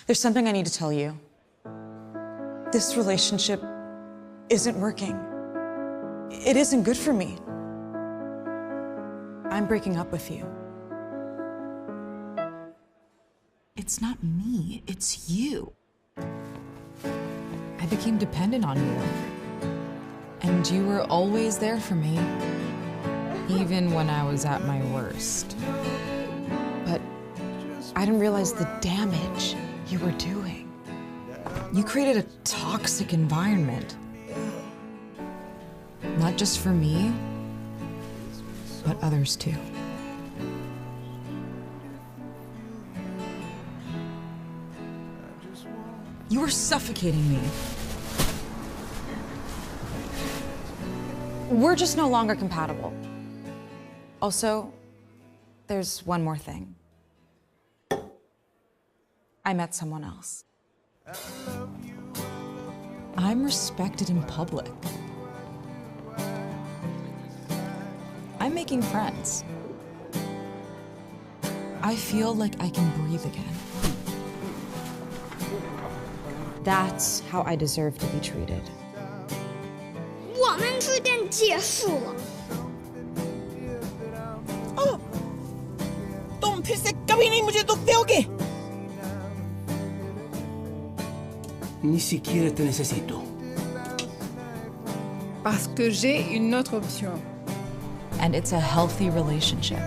There's something I need to tell you. This relationship isn't working. It isn't good for me. I'm breaking up with you. It's not me, it's you. I became dependent on you. And you were always there for me, even when I was at my worst. But I didn't realize the damage you were doing. You created a toxic environment. Not just for me, but others too. You were suffocating me. We're just no longer compatible. Also, there's one more thing. I met someone else. I'm respected in public. I'm making friends. I feel like I can breathe again. That's how I deserve to be treated. 我们之间结束了。 तुम फिर से कभी नहीं मुझे दुख दोगे। 你 siquiera te necesito. Parce que j'ai une autre option. And it's a healthy relationship.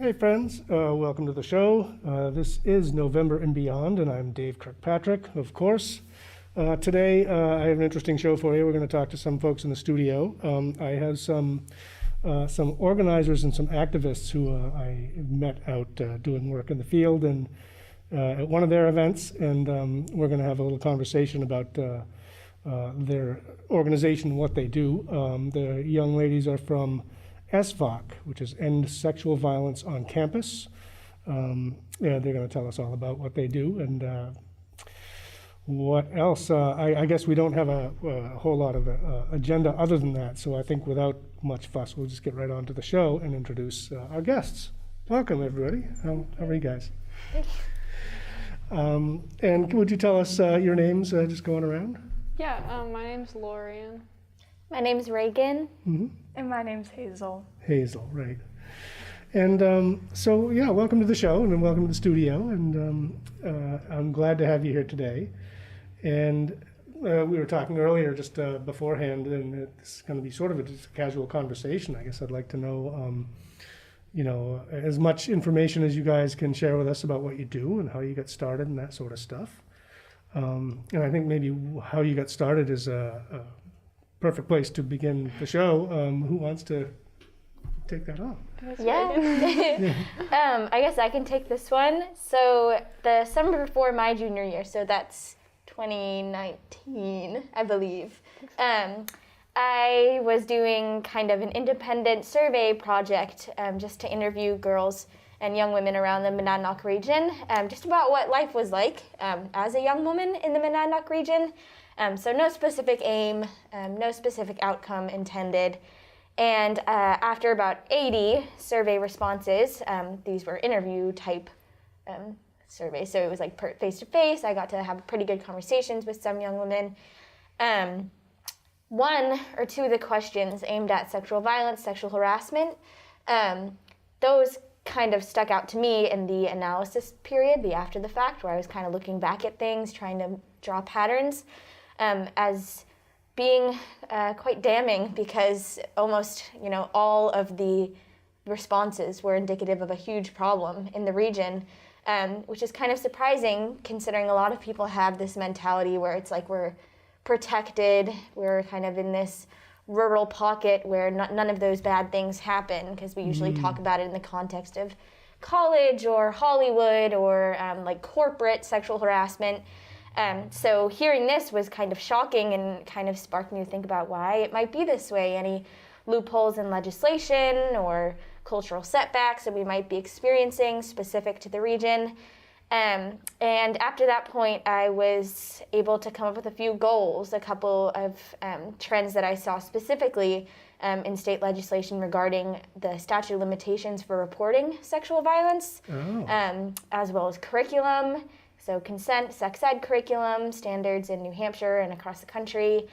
Hey friends, welcome to the show. This is November and Beyond, and I'm Dave Kirkpatrick, of course. Today I have an interesting show for you. We're going to talk to some folks in the studio. I have some organizers and some activists who I met out doing work in the field and at one of their events, and we're going to have a little conversation about their organization and what they do. The young ladies are from SVOC, which is End Sexual Violence on Campus. Yeah, they're going to tell us all about what they do and what else. I guess we don't have a whole lot of agenda other than that, so I think without much fuss, we'll just get right on to the show and introduce our guests. Welcome, everybody. How are you guys? And would you tell us your names, just going around? Yeah, my name's Lorian. My name's Reagan. Mm-hmm. And my name's Hazel. Hazel, right. And so, yeah, welcome to the show and welcome to the studio. And I'm glad to have you here today. And we were talking earlier just beforehand, and it's going to be sort of just a casual conversation. I guess I'd like to know, you know, as much information as you guys can share with us about what you do and how you got started and that sort of stuff. And I think maybe how you got started is a perfect place to begin the show. Who wants to take that on? Yeah. I guess I can take this one. So the summer before my junior year, so that's 2019, I believe. I was doing kind of an independent survey project just to interview girls and young women around the Monadnock region, just about what life was like as a young woman in the Monadnock region. So no specific aim, no specific outcome intended. And after about 80 survey responses, these were interview type surveys. So it was like face-to-face. I got to have pretty good conversations with some young women. One or two of the questions aimed at sexual violence, sexual harassment. Those kind of stuck out to me in the analysis period, the after the fact, where I was kind of looking back at things, trying to draw patterns. As being quite damning, because almost, you know, all of the responses were indicative of a huge problem in the region. which is kind of surprising considering a lot of people have this mentality where it's like we're protected, we're kind of in this rural pocket where none of those bad things happen, because we usually talk about it in the context of college or Hollywood or like corporate sexual harassment. So hearing this was kind of shocking and kind of sparked me to think about why it might be this way, any loopholes in legislation or cultural setbacks that we might be experiencing specific to the region. And after that point, I was able to come up with a few goals, a couple of trends that I saw specifically in state legislation regarding the statute of limitations for reporting sexual violence, as well as curriculum, so consent, sex ed curriculum, standards in New Hampshire and across the country,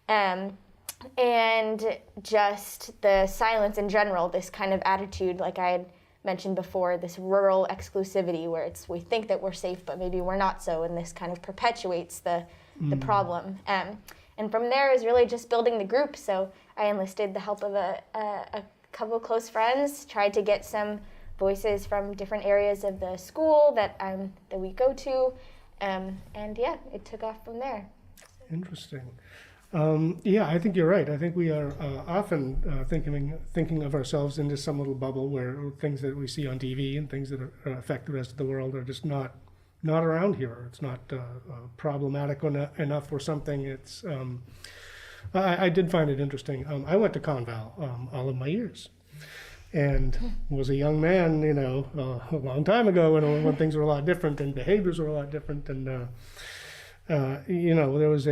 and just the silence in general, this kind of attitude, like I had mentioned before, this rural exclusivity where we think that we're safe, but maybe we're not so, and this kind of perpetuates the problem. And from there is really just building the group. So I enlisted the help of a couple of close friends, tried to get some voices from different areas of the school that we go to, and yeah, it took off from there. Interesting. Yeah, I think you're right. I think we are often thinking of ourselves in just some little bubble where things that we see on TV and things that affect the rest of the world are just not around here. It's not problematic enough or something. It's I did find it interesting. I went to Conval all of my years, and was a young man, a long time ago when things were a lot different and behaviors were a lot different, and there was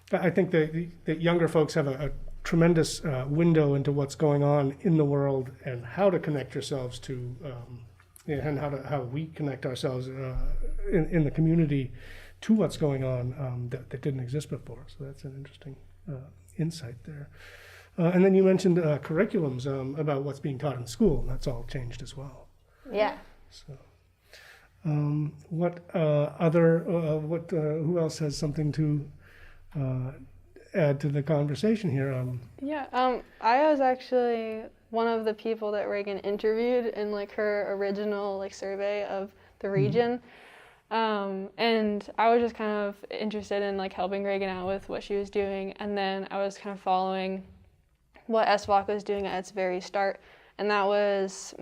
I think that younger folks have a tremendous window into what's going on in the world and how to connect yourselves to, and how we connect ourselves in the community to what's going on that didn't exist before. So that's an interesting insight there. And then you mentioned curriculums about what's being taught in school, and that's all changed as well. Yeah. So, who else has something to add to the conversation here? I was actually one of the people that Reagan interviewed in her original survey of the region, and I was just kind of interested in helping Reagan out with what she was doing, and then I was kind of following what SVOC was doing at its very start, and that was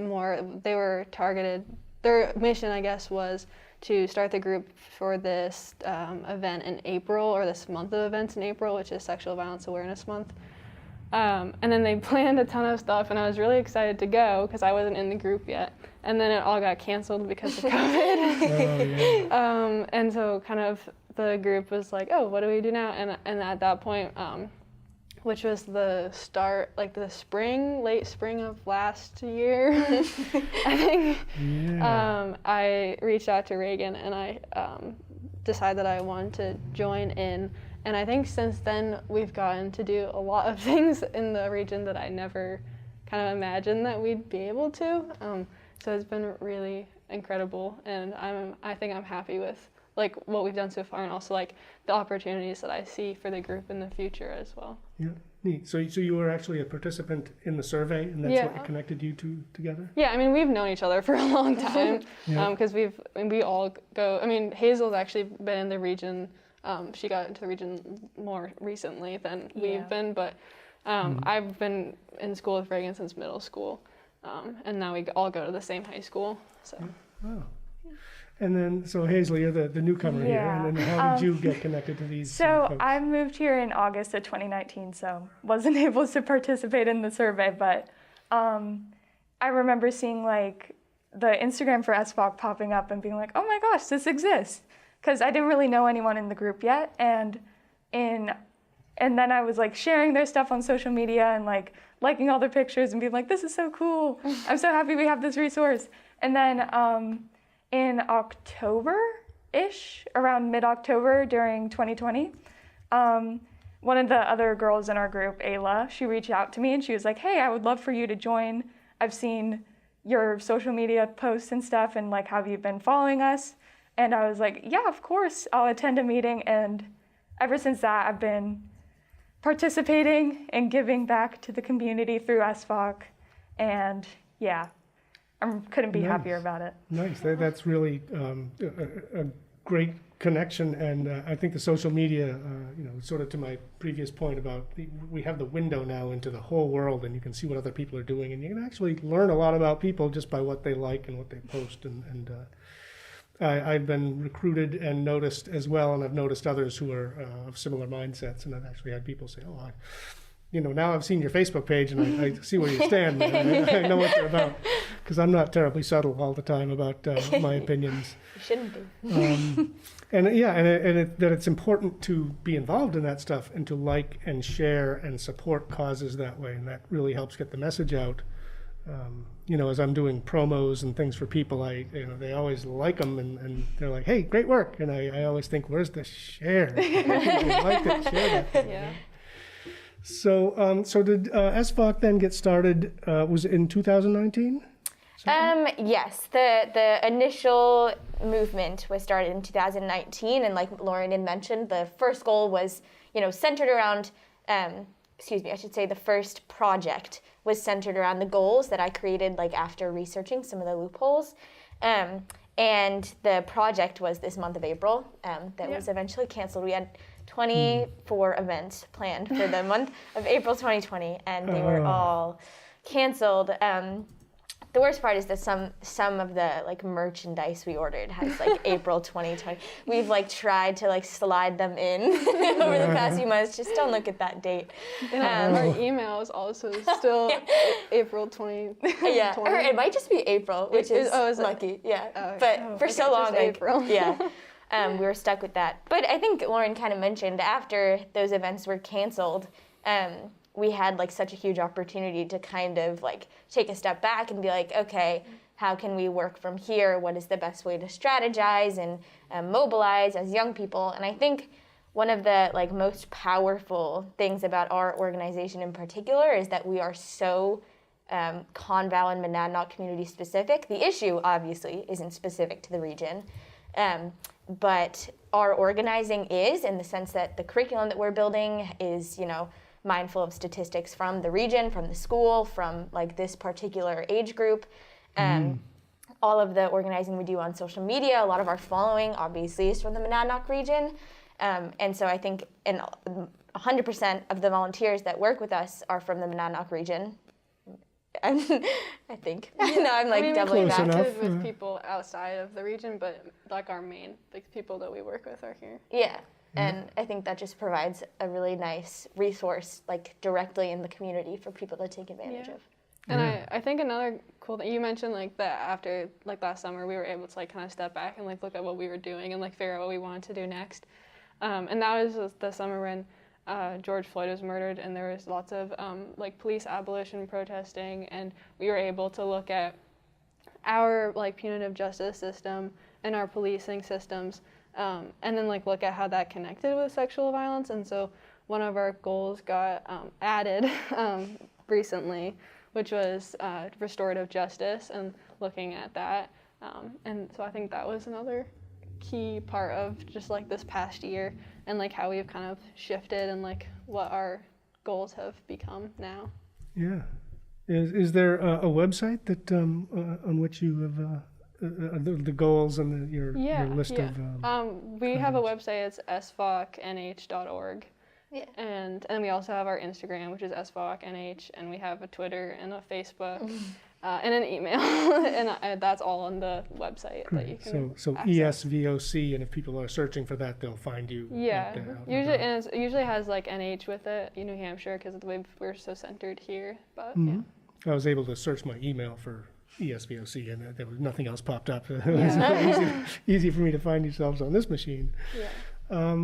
they were targeted. Their mission, I guess, was to start the group for this event in April, or this month of events in April, which is Sexual Violence Awareness Month. And then they planned a ton of stuff, and I was really excited to go because I wasn't in the group yet. And then it all got canceled because of COVID. And so kind of the group was like, oh, what do we do now? And at that point, which was the start, late spring of last year, I think. Yeah. I reached out to Reagan and I decided that I wanted to join in. And I think since then we've gotten to do a lot of things in the region that I never kind of imagined that we'd be able to. So it's been really incredible, and I think I'm happy with what we've done so far, and also the opportunities that I see for the group in the future as well. Yeah, neat. So you were actually a participant in the survey, and that's what connected you two together? Yeah, I mean, we've known each other for a long time, because we all go. I mean, Hazel's actually been in the region. She got into the region more recently than we've been, but I've been in school with Reagan since middle school, and now we all go to the same high school. So. Wow. And then, so Hazel, you're the newcomer here, and then how did you get connected to these folks? I moved here in August of 2019, so wasn't able to participate in the survey, but I remember seeing the Instagram for SVOC popping up and being like, oh my gosh, this exists, because I didn't really know anyone in the group yet, and then I was sharing their stuff on social media and liking all their pictures and being like, this is so cool, I'm so happy we have this resource. And then in October-ish, around mid-October during 2020, one of the other girls in our group, Ayla, she reached out to me and she was like, hey, I would love for you to join. I've seen your social media posts and stuff, and have you been following us? And I was like, yeah, of course, I'll attend a meeting. And ever since that, I've been participating and giving back to the community through SVOC. And yeah, couldn't be Nice. happier about it. Nice. That's really a great connection, and I think the social media, sort of to my previous point about we have the window now into the whole world, and you can see what other people are doing, and you can actually learn a lot about people just by what they like and what they post. And I've been recruited and noticed as well, and I've noticed others who are of similar mindsets, and I've actually had people say, "Oh, now I've seen your Facebook page and I see where you stand. I know what you're about," because I'm not terribly subtle all the time about my opinions. You shouldn't be. That it's important to be involved in that stuff and to like and share and support causes that way, and that really helps get the message out. As I'm doing promos and things for people, they always like them and they're like, "Hey, great work!" And I always think, "Where's the share? I like it, share that." Yeah. So did SVOC then get started? Was it in 2019? Yes, the initial movement was started in 2019, and like Lauren had mentioned, the first goal was, centered around, the first project was centered around the goals that I created like after researching some of the loopholes. And the project was this month of April that was eventually canceled. We had 24 events planned for the month of April 2020, and they were all canceled. The worst part is that some of the like merchandise we ordered has like April 2020. We've like tried to like slide them in over the past few months. Just don't look at that date. And our email is also still April 20. Yeah, or it might just be April, which is lucky. Yeah, but for so long, like, April. we were stuck with that. But I think Lauren kind of mentioned after those events were canceled, we had like such a huge opportunity to kind of like take a step back and be like, okay, how can we work from here? What is the best way to strategize and mobilize as young people? And I think one of the like most powerful things about our organization in particular is that we are so Conval and Monadnock community specific. The issue obviously isn't specific to the region, but our organizing is, in the sense that the curriculum that we're building is, mindful of statistics from the region, from the school, from like this particular age group. All of the organizing we do on social media, a lot of our following obviously is from the Monadnock region. And so I think 100% of the volunteers that work with us are from the Monadnock region. I think. No, I'm like doubling back. Close enough. With people outside of the region, but like our main people that we work with are here. Yeah. And I think that just provides a really nice resource, like directly in the community for people to take advantage of. And I think another cool thing you mentioned, like that after like last summer, we were able to like kind of step back and like look at what we were doing and like figure out what we wanted to do next. And that was the summer when George Floyd was murdered, and there was lots of like police abolition protesting, and we were able to look at our like punitive justice system and our policing systems. And then like look at how that connected with sexual violence. And so one of our goals got added recently, which was restorative justice, and looking at that. And so I think that was another key part of just like this past year, and like how we've kind of shifted and like what our goals have become now. Yeah. Is there a website that on which you have the goals and your list of? We have a website. It's svocnh.org. Yeah. And we also have our Instagram, which is svocnh, and we have a Twitter and a Facebook and an email, and that's all on the website that you can. So access. ESVOC, and if people are searching for that, they'll find you. Yeah, out there. it usually has like NH with it, New Hampshire, because we're so centered here. But I was able to search my email for ESVOC, and there was nothing else popped up. It was easy for me to find yourselves on this machine. Yeah.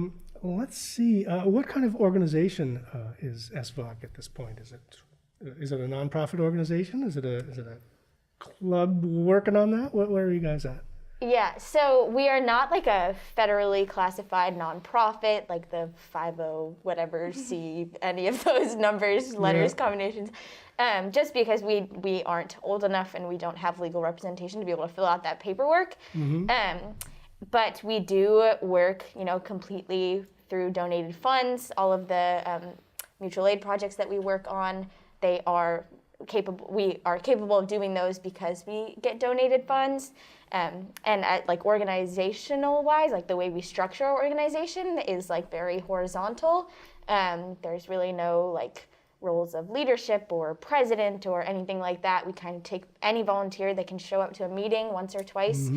Let's see. What kind of organization is SVOC at this point? Is it a nonprofit organization? Is it a club working on that? Where are you guys at? Yeah, so we are not like a federally classified nonprofit, like the 50 whatever C, any of those numbers, letters, combinations, just because we aren't old enough and we don't have legal representation to be able to fill out that paperwork. But we do work, completely through donated funds. All of the mutual aid projects that we work on, they are capable of doing those because we get donated funds. And at, like, organizational wise, like the way we structure our organization is like very horizontal. There's really no like roles of leadership or president or anything like that. We kind of take any volunteer that can show up to a meeting once or twice,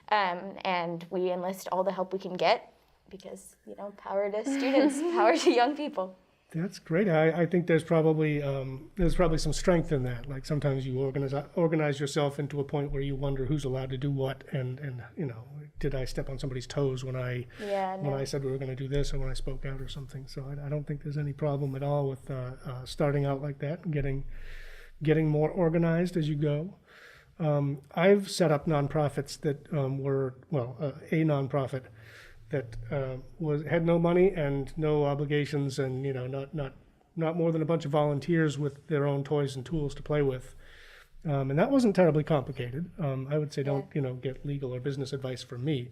and we enlist all the help we can get because, you know, power to students, power to young people. That's great. I think there's probably some strength in that. Like sometimes you organize yourself into a point where you wonder who's allowed to do what, and you know, did I step on somebody's toes when I said we were going to do this, or when I spoke out or something. So I don't think there's any problem at all with starting out like that and getting more organized as you go. I've set up nonprofits that were a nonprofit that had no money and no obligations, and, you know, not more than a bunch of volunteers with their own toys and tools to play with, and that wasn't terribly complicated. I would say don't get legal or business advice from me,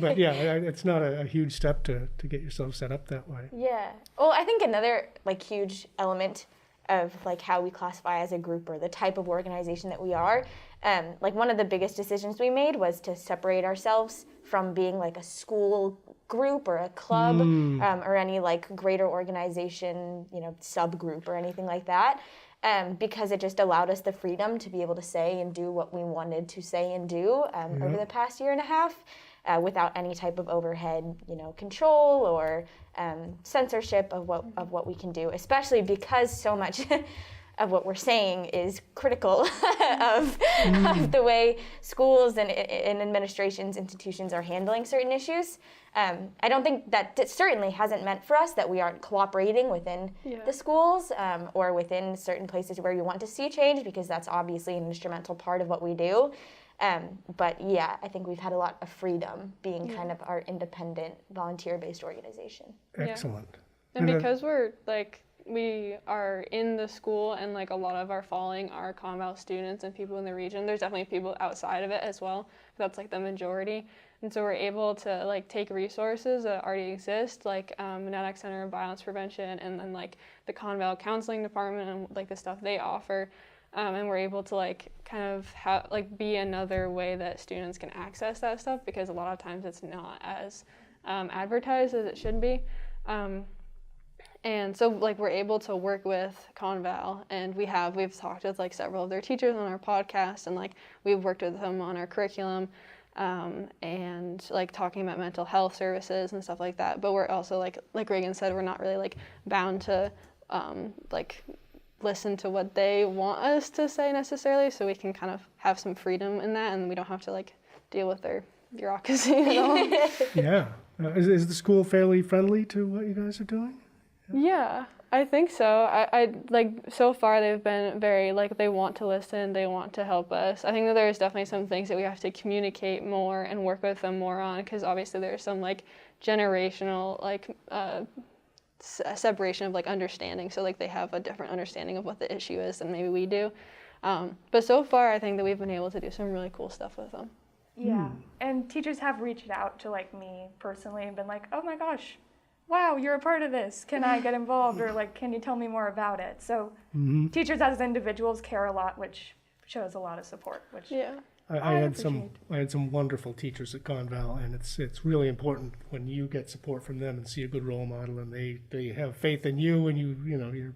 but yeah, it's not a huge step to get yourself set up that way. Yeah. Well, I think another like huge element of like how we classify as a group or the type of organization that we are. Like one of the biggest decisions we made was to separate ourselves from being like a school group or a club or any like greater organization, you know, subgroup or anything like that, because it just allowed us the freedom to be able to say and do what we wanted to say and do over the past year and a half. Without any type of overhead, you know, control or censorship of what we can do, especially because so much of what we're saying is critical of the way schools and administrations, institutions are handling certain issues. I don't think that certainly hasn't meant for us that we aren't cooperating within the schools or within certain places where we want to see change, because that's obviously an instrumental part of what we do. But yeah, I think we've had a lot of freedom being kind of our independent, volunteer-based organization. Excellent. And because we are in the school and like a lot of our following are Conval students and people in the region, there's definitely people outside of it as well. That's like the majority. And so we're able to like take resources that already exist, like Monadic Center of Violence Prevention, and then like the Conval Counseling Department and like the stuff they offer. And we're able to like kind of be another way that students can access that stuff, because a lot of times it's not as advertised as it should be. And so like we're able to work with Conval, and we've talked with like several of their teachers on our podcast, and like we've worked with them on our curriculum, and like talking about mental health services and stuff like that. But we're also like Reagan said, we're not really like bound to like listen to what they want us to say necessarily, so we can kind of have some freedom in that, and we don't have to like deal with their bureaucracy at all. Yeah. Is the school fairly friendly to what you guys are doing? Yeah, I think so. I like so far they've been very like they want to listen, they want to help us. I think that there's definitely some things that we have to communicate more and work with them more on, because obviously there's some like generational like separation of like understanding, so like they have a different understanding of what the issue is than maybe we do, but so far I think that we've been able to do some really cool stuff with them. Yeah, and teachers have reached out to like me personally and been like, oh my gosh, wow, you're a part of this, can I get involved, or like, can you tell me more about it? So teachers as individuals care a lot, which shows a lot of support, which I had some wonderful teachers at Conval, and it's really important when you get support from them and see a good role model, and they have faith in you, and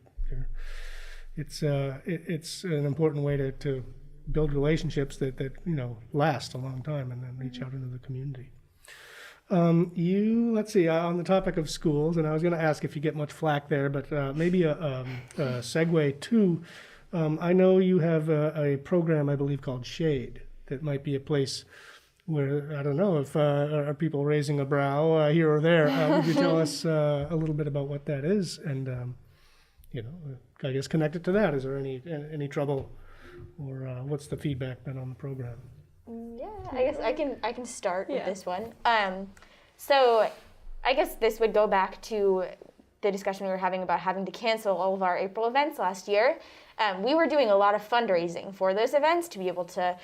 it's an important way to build relationships that you know last a long time and then reach out into the community. Let's see, on the topic of schools, and I was going to ask if you get much flack there, but maybe a segue to, I know you have a program, I believe, called Shade, that might be a place where, I don't know, if are people raising a brow here or there. Would you tell us a little bit about what that is, and, I guess connect it to that. Is there any trouble, or what's the feedback been on the program? Yeah, I guess I can start with this one. So I guess this would go back to the discussion we were having about having to cancel all of our April events last year. We were doing a lot of fundraising for those events to be able to,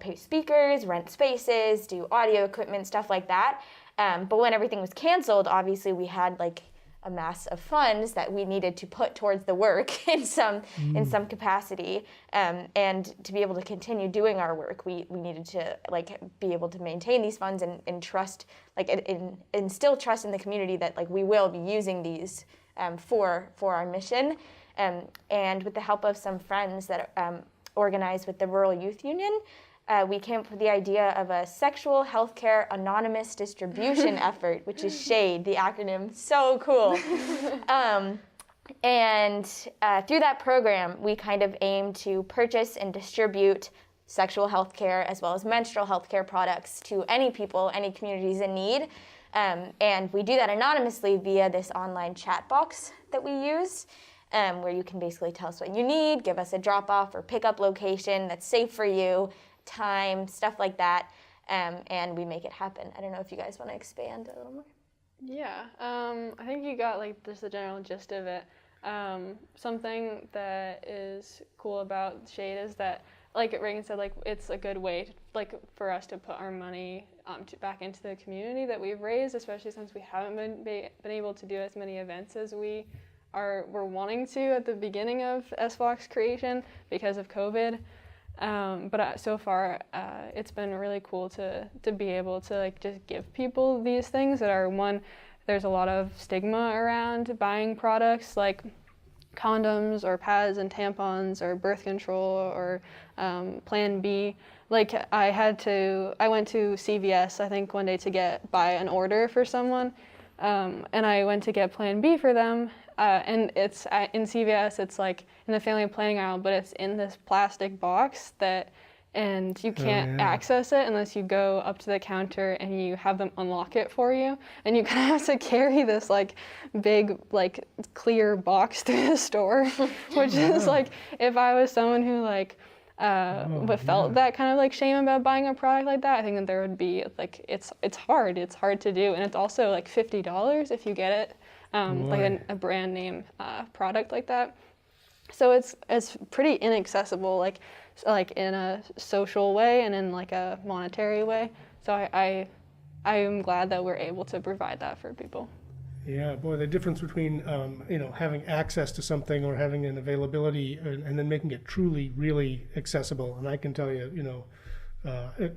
pay speakers, rent spaces, do audio equipment, stuff like that. But when everything was canceled, obviously we had like mass of funds that we needed to put towards the work in some capacity, and to be able to continue doing our work, we needed to like be able to maintain these funds and trust, like instill trust in the community that like we will be using these for our mission, and with the help of some friends that organized with the Rural Youth Union. We came up with the idea of a sexual healthcare anonymous distribution effort, which is SHADE, the acronym. So cool. And through that program, we kind of aim to purchase and distribute sexual healthcare as well as menstrual healthcare products to any people, any communities in need. And we do that anonymously via this online chat box that we use, where you can basically tell us what you need, give us a drop-off or pick-up location that's safe for you, time, stuff like that, and we make it happen. I don't know if you guys want to expand a little more. Yeah, I think you got like just the general gist of it. Something that is cool about SHADE is that, like Reagan said, like it's a good way to, like for us to put our money back into the community that we've raised, especially since we haven't been able to do as many events as we're wanting to at the beginning of SVOC's creation because of COVID. But so far, it's been really cool to be able to like just give people these things that are, one, there's a lot of stigma around buying products like condoms or pads and tampons or birth control or Plan B. Like I went to CVS, I think one day to buy an order for someone, and I went to get Plan B for them. And it's in CVS, it's like in the family planning aisle, but it's in this plastic box and you can't access it unless you go up to the counter and you have them unlock it for you. And you kind of have to carry this like big, like clear box through the store, which is like, if I was someone who like, felt that kind of like shame about buying a product like that, I think that there would be like, it's hard to do. And it's also like $50 if you get it. Like a brand name product like that, so it's pretty inaccessible, like in a social way and in like a monetary way. So I am glad that we're able to provide that for people. Yeah, boy, the difference between having access to something or having an availability and then making it truly, really accessible. And I can tell you,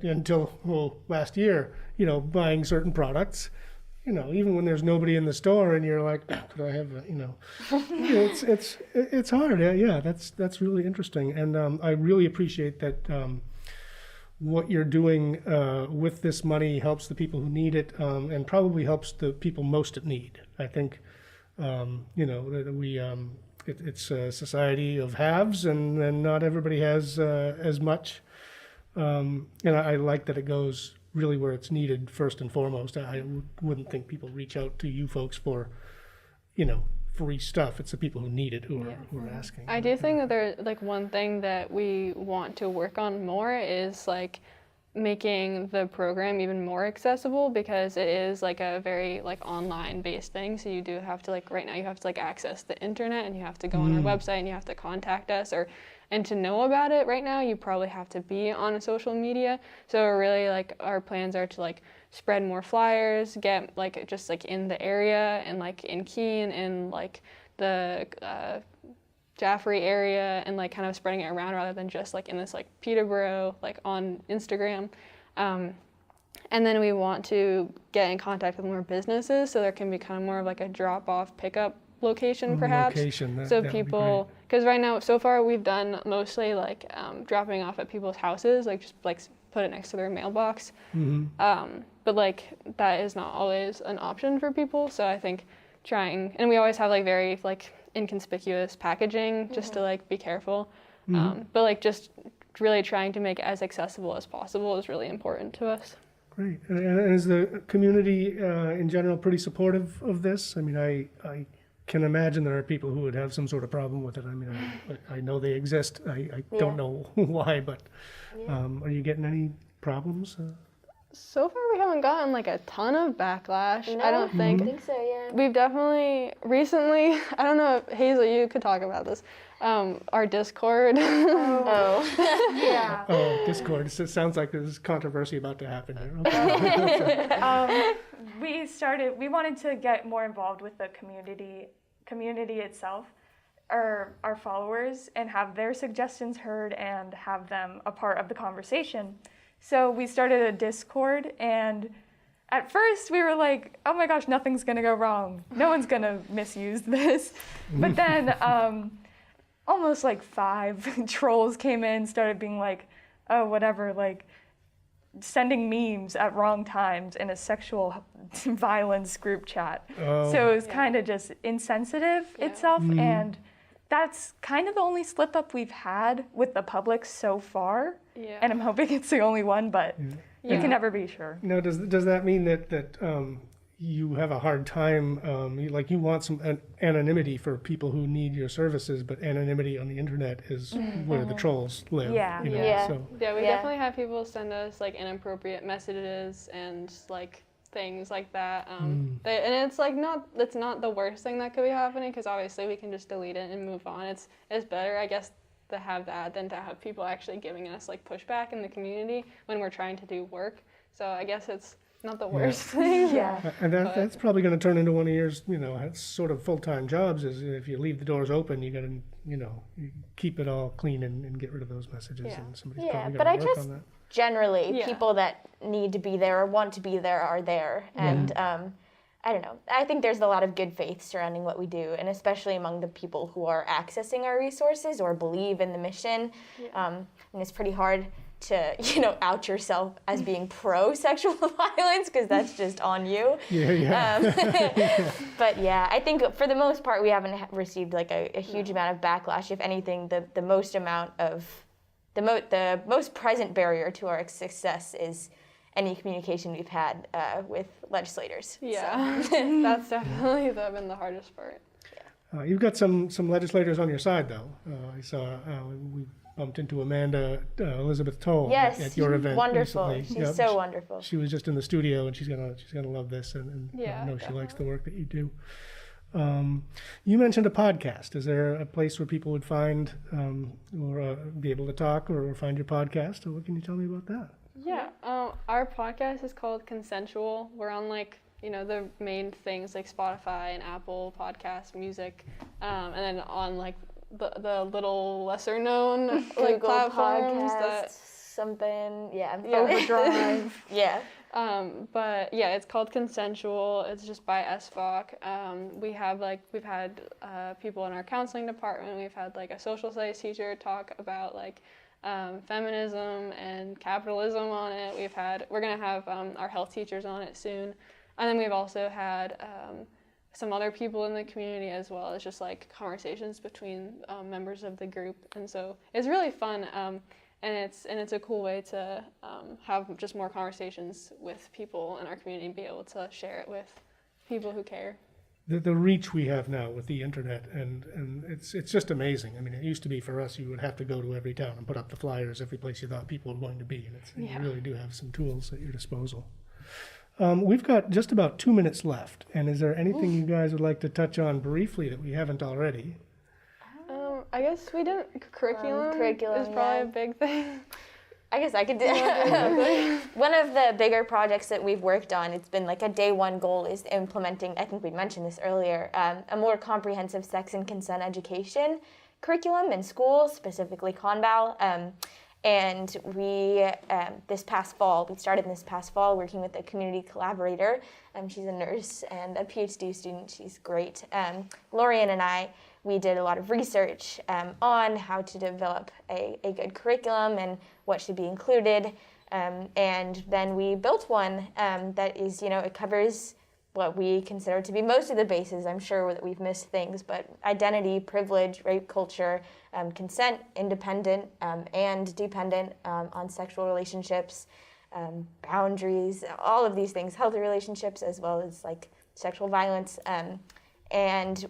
until last year, buying certain products. Even when there's nobody in the store and you're like, could I have it's hard. Yeah, that's really interesting. And I really appreciate that what you're doing with this money helps the people who need it, and probably helps the people most in need. I think, it's a society of haves and not everybody has as much. And I like that it goes really where it's needed first and foremost. I wouldn't think people reach out to you folks for, free stuff. It's the people who need it who are asking. I do think that there's like one thing that we want to work on more is like making the program even more accessible, because it is like a very like online based thing. So you do have to like, right now you have to like access the internet and you have to go on our website and you have to contact us, and to know about it right now, you probably have to be on social media. So really like our plans are to like spread more flyers, get like just like in the area and like in Keene and like the Jaffrey area, and like kind of spreading it around rather than just like in this like Peterborough, like on Instagram. And then we want to get in contact with more businesses so there can be kind of more of like a drop-off pickup location perhaps. So people, because right now so far we've done mostly like dropping off at people's houses, like just like put it next to their mailbox. But like that is not always an option for people. So I think and we always have like very like inconspicuous packaging just to like be careful. But like just really trying to make it as accessible as possible is really important to us. Great. And is the community in general pretty supportive of this? I mean, I can imagine there are people who would have some sort of problem with it. I mean, I know they exist. I don't know why, but are you getting any problems? So far, we haven't gotten like a ton of backlash. No, I don't think. I think so, yeah. We've definitely recently. I don't know if Hazel, you could talk about this. Our Discord. Yeah. Oh, Discord. So it sounds like there's controversy about to happen here. Okay. We wanted to get more involved with the community itself, or our followers, and have their suggestions heard and have them a part of the conversation. So we started a Discord, and at first we were like, oh my gosh, nothing's gonna go wrong. No one's gonna misuse this. But then almost like 5 trolls came in, started being like, oh, whatever, like sending memes at wrong times in a sexual violence group chat. Oh. So it was kind of just insensitive itself, and that's kind of the only slip up we've had with the public so far. Yeah. And I'm hoping it's the only one, but you can never be sure. Now, does that mean that you have a hard time, you want some anonymity for people who need your services, but anonymity on the internet is where the trolls live. Yeah. You know, Yeah. So. Yeah, we definitely have people send us like inappropriate messages and like things like that. And it's like it's not the worst thing that could be happening, because obviously we can just delete it and move on. It's better, I guess, to have that than to have people actually giving us like pushback in the community when we're trying to do work. So I guess it's not the worst thing. Yeah. And that's probably going to turn into one of your, sort of full-time jobs. Is if you leave the doors open, you got to, you keep it all clean and get rid of those messages. Yeah. And somebody's Yeah, probably but got I to work just on that. generally people that need to be there or want to be there are there, and I don't know. I think there's a lot of good faith surrounding what we do, and especially among the people who are accessing our resources or believe in the mission. And it's pretty hard to, out yourself as being pro-sexual violence, because that's just on you. But yeah, I think for the most part, we haven't received like a huge amount of backlash. If anything, the most amount of, the most present barrier to our success is any communication we've had with legislators. Yeah, that's definitely been the hardest part. You've got some legislators on your side, though. I saw we bumped into Amanda Elizabeth Toll at your event wonderful. recently. She's so wonderful. She was just in the studio, and she's gonna love this, and I know she likes the work that you do. You mentioned a podcast. Is there a place where people would find or be able to talk or find your podcast? Or what can you tell me about that? Yeah, our podcast is called Consensual. We're on the main things like Spotify and Apple Podcast Music, and then on the little lesser known Google platforms Podcasts, something, Overdrive. yeah. But yeah, it's called Consensual. It's just by SFOC. We've had people in our counseling department. We've had a social studies teacher talk about feminism and capitalism on it. We're gonna have our health teachers on it soon, and then we've also had some other people in the community as well. It's just conversations between members of the group, and so it's really fun. And it's a cool way to have just more conversations with people in our community and be able to share it with people who care. The reach we have now with the internet, and it's just amazing. I mean, it used to be for us, you would have to go to every town and put up the flyers every place you thought people were going to be, and you really do have some tools at your disposal. We've got just about 2 minutes left, and is there anything you guys would like to touch on briefly that we haven't already? I guess we didn't. Curriculum is probably a big thing. I guess I could do one of the bigger projects that we've worked on. It's been a day one goal is implementing, I think we mentioned this earlier, a more comprehensive sex and consent education curriculum in schools, specifically CONVAL. And we, this past fall working with a community collaborator. She's a nurse and a PhD student. She's great. Lorian and I, we did a lot of research on how to develop a good curriculum and what should be included. And then we built one that is, it covers what we consider to be most of the bases. I'm sure that we've missed things, but identity, privilege, rape culture, consent, independent and dependent on sexual relationships, boundaries, all of these things, healthy relationships, as well as sexual violence. and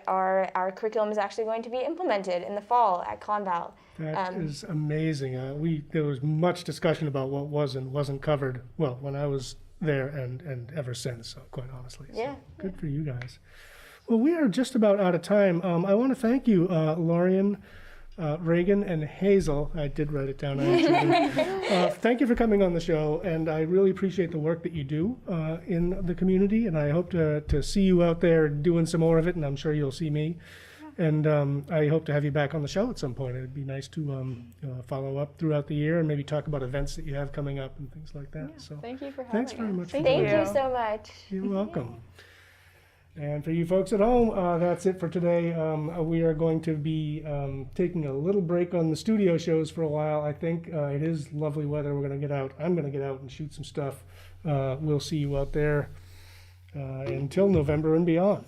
our curriculum is actually going to be implemented in the fall at Conval. That is amazing. There was much discussion about what was and wasn't covered, well, when I was there and ever since, so quite honestly. So Yeah. good for you guys. Well, we are just about out of time. I want to thank you, Lorian, Reagan, and Hazel. I did write it down. I actually did. Thank you for coming on the show, and I really appreciate the work that you do in the community, and I hope to see you out there doing some more of it, and I'm sure you'll see me. And I hope to have you back on the show at some point. It'd be nice to follow up throughout the year and maybe talk about events that you have coming up and things like that. So Thank you for having thanks very us. much. For Thank that. you so much. You're welcome. And for you folks at home, that's it for today. We are going to be taking a little break on the studio shows for a while. I think it is lovely weather. We're going to get out. I'm going to get out and shoot some stuff. We'll see you out there until November and beyond.